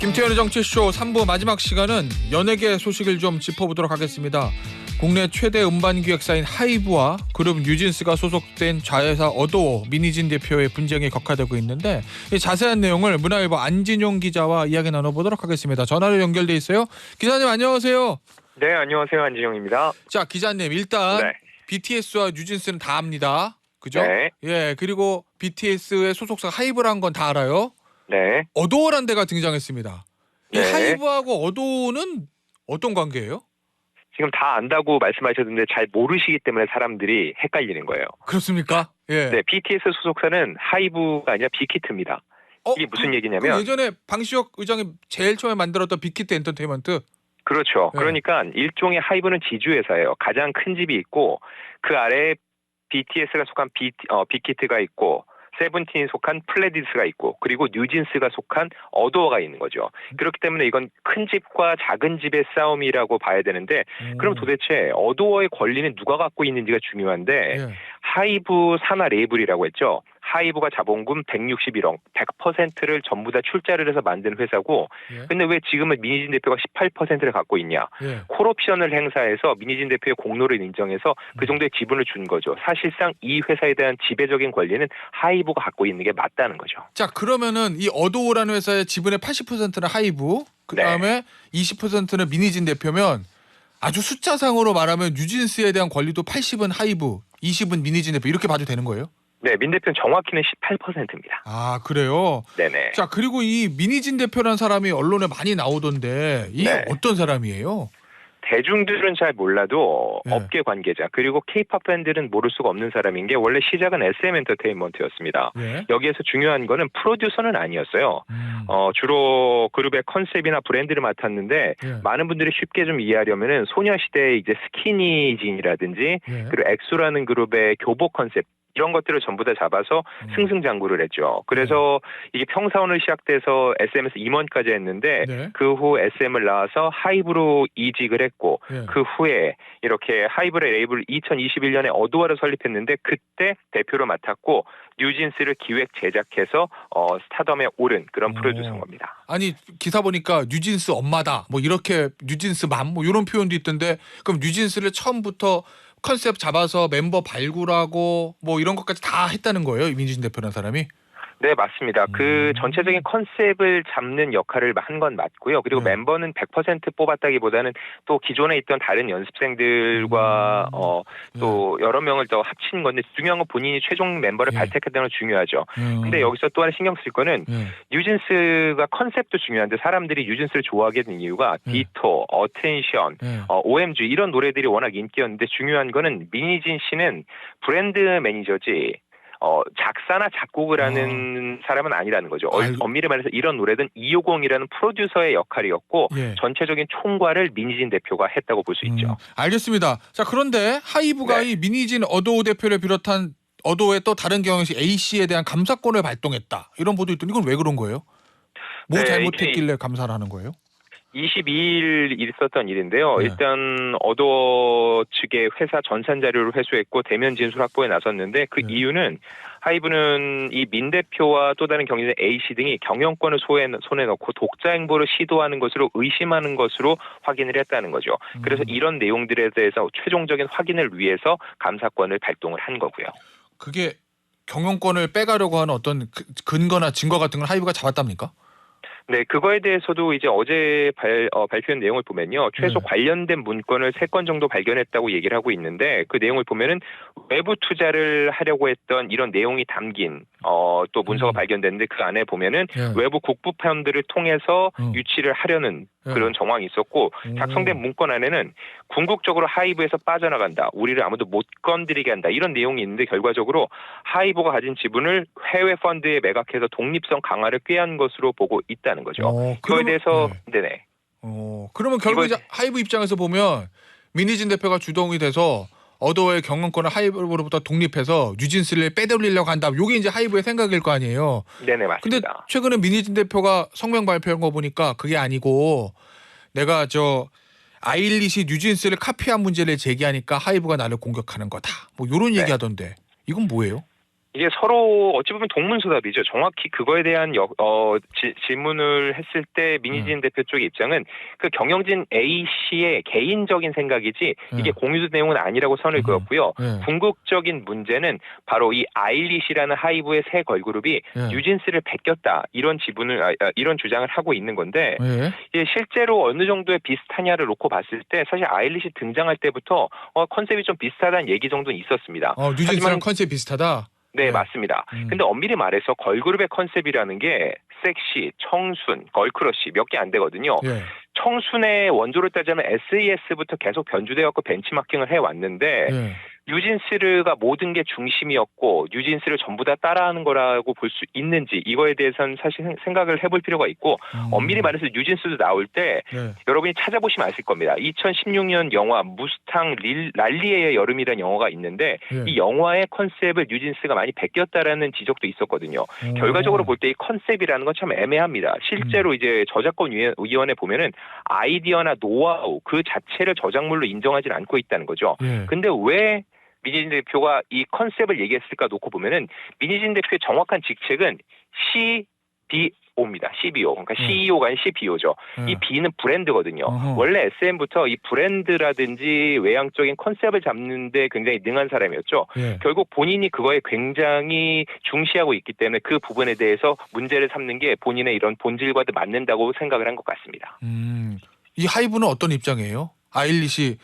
김태현의 정치쇼 3부 마지막 시간은 연예계 소식을 좀 짚어보도록 하겠습니다. 국내 최대 음반기획사인 하이브와 그룹 뉴진스가 소속된 자회사 어도어 민희진 대표의 분쟁이 격화되고 있는데 이 자세한 내용을 문화일보 안진용 기자와 이야기 나눠보도록 하겠습니다. 전화로 연결돼 있어요. 기자님 안녕하세요. 네, 안녕하세요. 안진용입니다. 자, 기자님 일단 네. BTS와 뉴진스는 다 압니다. 그죠? 네. 예, 그리고 BTS의 소속사 하이브라는 건 다 알아요. 네. 어도어란 데가 등장했습니다. 이 네. 하이브하고 어도어는 어떤 관계예요? 지금 다 안다고 말씀하셨는데 잘 모르시기 때문에 사람들이 헷갈리는 거예요. 그렇습니까? 예. 네, BTS 소속사는 하이브가 아니라 빅히트입니다. 이게 무슨 얘기냐면 그 예전에 방시혁 의장이 제일 처음에 만들었던 빅히트 엔터테인먼트. 그렇죠. 네. 그러니까 일종의 하이브는 지주회사예요. 가장 큰 집이 있고 그 아래에 BTS가 속한 빅히트가 있고 세븐틴이 속한 플레디스가 있고 그리고 뉴진스가 속한 어도어가 있는 거죠. 그렇기 때문에 이건 큰 집과 작은 집의 싸움이라고 봐야 되는데 그럼 도대체 어도어의 권리는 누가 갖고 있는지가 중요한데 예. 하이브 산하 레이블이라고 했죠. 하이브가 자본금 161억, 100%를 전부 다 출자를 해서 만든 회사고 예. 근데 왜 지금은 민희진 대표가 18%를 갖고 있냐. 예. 콜옵션을 행사해서 민희진 대표의 공로를 인정해서 그 정도의 지분을 준 거죠. 사실상 이 회사에 대한 지배적인 권리는 하이브가 갖고 있는 게 맞다는 거죠. 자, 그러면은 이 어도어라는 회사의 지분의 80%는 하이브, 그다음에 20%는 민희진 대표면 아주 숫자상으로 말하면 뉴진스에 대한 권리도 80은 하이브, 20은 민희진 대표 이렇게 봐도 되는 거예요? 네, 민 대표는 정확히는 18%입니다. 아, 그래요? 네네. 자, 그리고 이 민희진 대표라는 사람이 언론에 많이 나오던데 이게 네. 어떤 사람이에요? 대중들은 잘 몰라도 네. 업계 관계자 그리고 K-팝 팬들은 모를 수가 없는 사람인 게 원래 시작은 SM 엔터테인먼트였습니다. 예. 여기에서 중요한 거는 프로듀서는 아니었어요. 주로 그룹의 컨셉이나 브랜드를 맡았는데 예. 많은 분들이 쉽게 좀 이해하려면은 소녀시대의 이제 스키니진이라든지 예. 그리고 엑소라는 그룹의 교복 컨셉 이런 것들을 전부 다 잡아서 승승장구를 했죠. 그래서 이게 평사원을 시작돼서 SM에서 임원까지 했는데 네. 그 후 SM을 나와서 하이브로 이직을 했고 예. 그 후에 이렇게 하이브의 레이블 2021년에 어도어를 설립했는데 그때 대표로 맡았고 뉴진스를 기획 제작해서 스타덤에 오른 그런 프로듀서인 겁니다. 아니 기사 보니까 뉴진스 엄마다 뭐 이렇게 뉴진스 맘 뭐 이런 표현도 있던데 그럼 뉴진스를 처음부터 컨셉 잡아서 멤버 발굴하고 뭐 이런 것까지 다 했다는 거예요, 민희진 대표라는 사람이? 네, 맞습니다. 그 전체적인 컨셉을 잡는 역할을 한 건 맞고요. 그리고 네. 멤버는 100% 뽑았다기보다는 또 기존에 있던 다른 연습생들과 또 여러 명을 더 합친 건데 중요한 건 본인이 최종 멤버를 예. 발탁했다는 건 중요하죠. 근데 여기서 또 하나 신경 쓸 거는 예. 뉴진스가 컨셉도 중요한데 사람들이 뉴진스를 좋아하게 된 이유가 디토, 어텐션, 예. OMG 이런 노래들이 워낙 인기였는데 중요한 거는 민희진 씨는 브랜드 매니저지 작사나 작곡을 하는 사람은 아니라는 거죠. 엄밀히 말해서 이런 노래는 250이라는 프로듀서의 역할이었고 예. 전체적인 총괄을 민희진 대표가 했다고 볼 수 있죠. 알겠습니다. 자, 그런데 하이브가 네. 이 민희진 어도어 대표를 비롯한 어도어의 또 다른 경영실 A씨에 대한 감사권을 발동했다. 이런 보도 있더니 이건 왜 그런 거예요? 뭐 네, 잘못했길래 감사를 하는 거예요? 22일 있었던 일인데요. 네. 일단 어도어 측의 회사 전산 자료를 회수했고 대면 진술 확보에 나섰는데 그 이유는 하이브는 이 민 대표와 또 다른 경영진 A씨 등이 경영권을 손에 넣고 독자 행보를 시도하는 것으로 의심하는 것으로 확인을 했다는 거죠. 그래서 이런 내용들에 대해서 최종적인 확인을 위해서 감사권을 발동을 한 거고요. 그게 경영권을 빼가려고 하는 어떤 근거나 증거 같은 걸 하이브가 잡았답니까? 네, 그거에 대해서도 이제 어제 발표한 내용을 보면요. 최소 관련된 문건을 3건 정도 발견했다고 얘기를 하고 있는데 그 내용을 보면은 외부 투자를 하려고 했던 이런 내용이 담긴 또 문서가 발견됐는데 그 안에 보면은 외부 국부펀드를 통해서 유치를 하려는 그런 정황이 있었고 작성된 문건 안에는 궁극적으로 하이브에서 빠져나간다. 우리를 아무도 못 건드리게 한다. 이런 내용이 있는데 결과적으로 하이브가 가진 지분을 해외 펀드에 매각해서 독립성 강화를 꾀한 것으로 보고 있다는 거죠. 그거에 대해서 네네. 그러면 결국 이제 하이브 입장에서 보면 민희진 대표가 주동이 돼서 어도어의 경영권을 하이브로부터 독립해서 뉴진스를 빼돌리려고 한다. 이게 이제 하이브의 생각일 거 아니에요. 네네, 맞습니다. 근데 최근에 민희진 대표가 성명 발표한 거 보니까 그게 아니고 내가 아일릿이 뉴진스를 카피한 문제를 제기하니까 하이브가 나를 공격하는 거다. 뭐 이런 얘기하던데 이건 뭐예요? 이게 서로 어찌 보면 동문서답이죠. 정확히 그거에 대한 질문을 했을 때 민희진 대표 쪽의 입장은 그 경영진 A 씨의 개인적인 생각이지 이게 공유된 내용은 아니라고 선을 그었고요. 궁극적인 문제는 바로 이 아일릿이라는 하이브의 새 걸그룹이 뉴진스를 베꼈다 이런 이런 주장을 하고 있는 건데 이게 실제로 어느 정도의 비슷하냐를 놓고 봤을 때 사실 아일릿이 등장할 때부터 컨셉이 좀 비슷하다는 얘기 정도는 있었습니다. 뉴진스랑 컨셉 비슷하다. 네, 맞습니다. 근데 엄밀히 말해서 걸그룹의 컨셉이라는 게 섹시, 청순, 걸크러쉬 몇 개 안 되거든요. 청순의 원조를 따지면 SES부터 계속 변주되었고 벤치마킹을 해왔는데 뉴진스가 모든 게 중심이었고 뉴진스를 전부 다 따라하는 거라고 볼 수 있는지 이거에 대해서는 사실 생각을 해볼 필요가 있고 엄밀히 말해서 뉴진스도 나올 때 여러분이 찾아보시면 아실 겁니다. 2016년 영화 무스탕 랄리의 여름이라는 영화가 있는데 이 영화의 컨셉을 뉴진스가 많이 베꼈다라는 지적도 있었거든요. 결과적으로 볼 때 이 컨셉이라는 건 참 애매합니다. 실제로 이제 저작권 위원회 보면은 아이디어나 노하우 그 자체를 저작물로 인정하지 않고 있다는 거죠. 근데 왜 민희진 대표가 이 컨셉을 얘기했을까 놓고 보면은 민희진 대표의 정확한 직책은 CBO입니다. CBO. 그러니까 CEO가 아닌 CBO죠. 이 B는 브랜드거든요. 원래 SM부터 이 브랜드라든지 외향적인 컨셉을 잡는데 굉장히 능한 사람이었죠. 결국 본인이 그거에 굉장히 중시하고 있기 때문에 그 부분에 대해서 문제를 삼는 게 본인의 이런 본질과도 맞는다고 생각을 한 것 같습니다. 이 하이브는 어떤 입장이에요? 아일릿이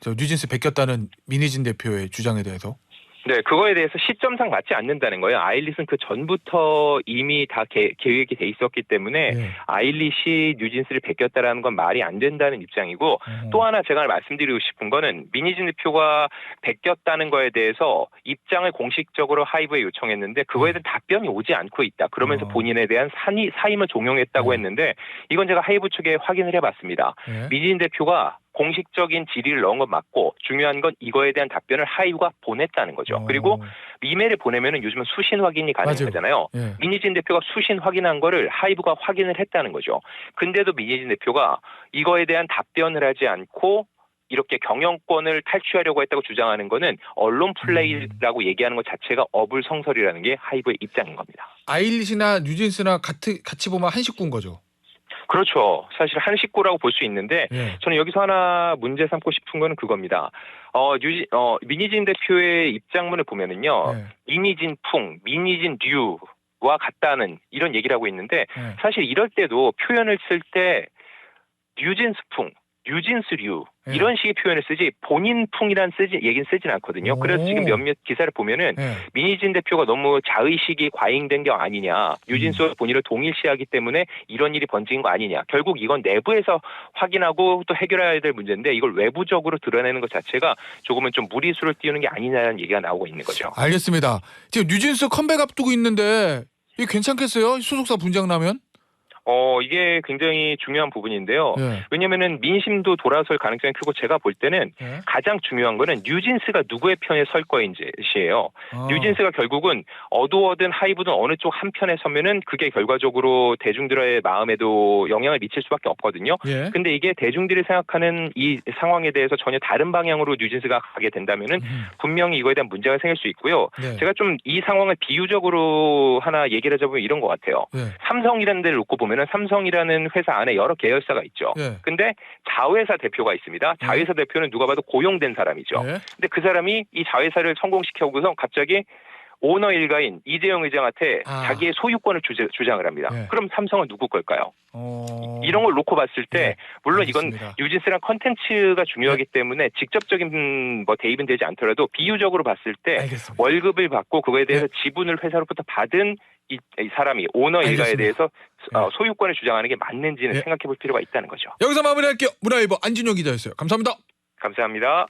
뉴진스 베꼈다는 민희진 대표의 주장에 대해서? 네, 그거에 대해서 시점상 맞지 않는다는 거예요. 아일릿은 그 전부터 이미 다 계획이 돼 있었기 때문에 아일릿이 뉴진스를 베꼈다라는 건 말이 안 된다는 입장이고 또 하나 제가 말씀드리고 싶은 거는 민희진 대표가 베꼈다는 거에 대해서 입장을 공식적으로 하이브에 요청했는데 그거에 대한 답변이 오지 않고 있다. 그러면서 본인에 대한 사임을 종용했다고 했는데 이건 제가 하이브 측에 확인을 해봤습니다. 민희진 대표가 공식적인 질의를 넣은 건 맞고 중요한 건 이거에 대한 답변을 하이브가 보냈다는 거죠. 그리고 이메일을 보내면은 요즘은 수신 확인이 가능하잖아요. 민희진 대표가 수신 확인한 거를 하이브가 확인을 했다는 거죠. 근데도 민희진 대표가 이거에 대한 답변을 하지 않고 이렇게 경영권을 탈취하려고 했다고 주장하는 거는 언론 플레이라고 얘기하는 것 자체가 어불성설이라는 게 하이브의 입장인 겁니다. 아일릿이나 뉴진스나 같이 보면 한 식구인 거죠. 그렇죠. 사실 한 식구라고 볼 수 있는데 저는 여기서 하나 문제 삼고 싶은 거는 그겁니다. 민희진 대표의 입장문을 보면은요. 민희진 풍, 민희진 류와 같다는 이런 얘기를 하고 있는데 사실 이럴 때도 표현을 쓸 때 뉴진스 풍, 뉴진스 류 이런 식의 표현을 쓰지 본인 풍이란 얘기는 쓰진 않거든요. 그래서 지금 몇몇 기사를 보면은 민희진 대표가 너무 자의식이 과잉된 게 아니냐. 뉴진스와 본인을 동일시하기 때문에 이런 일이 번진 거 아니냐. 결국 이건 내부에서 확인하고 또 해결해야 될 문제인데 이걸 외부적으로 드러내는 것 자체가 조금은 좀 무리수를 띄우는 게 아니냐는 얘기가 나오고 있는 거죠. 알겠습니다. 지금 뉴진스 컴백 앞두고 있는데 이게 괜찮겠어요? 소속사 분장 나면? 이게 굉장히 중요한 부분인데요. 왜냐면은 민심도 돌아설 가능성이 크고 제가 볼 때는 가장 중요한 거는 뉴진스가 누구의 편에 설 거인지예요. 뉴진스가 결국은 어두워든 하이브든 어느 쪽 한 편에 서면은 그게 결과적으로 대중들의 마음에도 영향을 미칠 수밖에 없거든요. 근데 이게 대중들이 생각하는 이 상황에 대해서 전혀 다른 방향으로 뉴진스가 가게 된다면은 분명히 이거에 대한 문제가 생길 수 있고요. 제가 좀 이 상황을 비유적으로 하나 얘기를 하자면 이런 것 같아요. 삼성이라는 데를 놓고 보면 삼성이라는 회사 안에 여러 계열사가 있죠. 근데 자회사 대표가 있습니다. 자회사 대표는 누가 봐도 고용된 사람이죠. 근데 그 사람이 이 자회사를 성공시켜오고서 갑자기 오너 일가인 이재용 의장한테 자기의 소유권을 주장을 합니다. 그럼 삼성은 누구 걸까요? 이런 걸 놓고 봤을 때 물론 알겠습니다. 이건 뉴진스랑 컨텐츠가 중요하기 때문에 직접적인 대입은 되지 않더라도 비유적으로 봤을 때 알겠습니다. 월급을 받고 그거에 대해서 지분을 회사로부터 받은 이 사람이 오너 일가에 대해서 소유권을 주장하는 게 맞는지는 생각해 볼 필요가 있다는 거죠. 여기서 마무리할게요. 문화일보 안진용 기자였어요. 감사합니다. 감사합니다.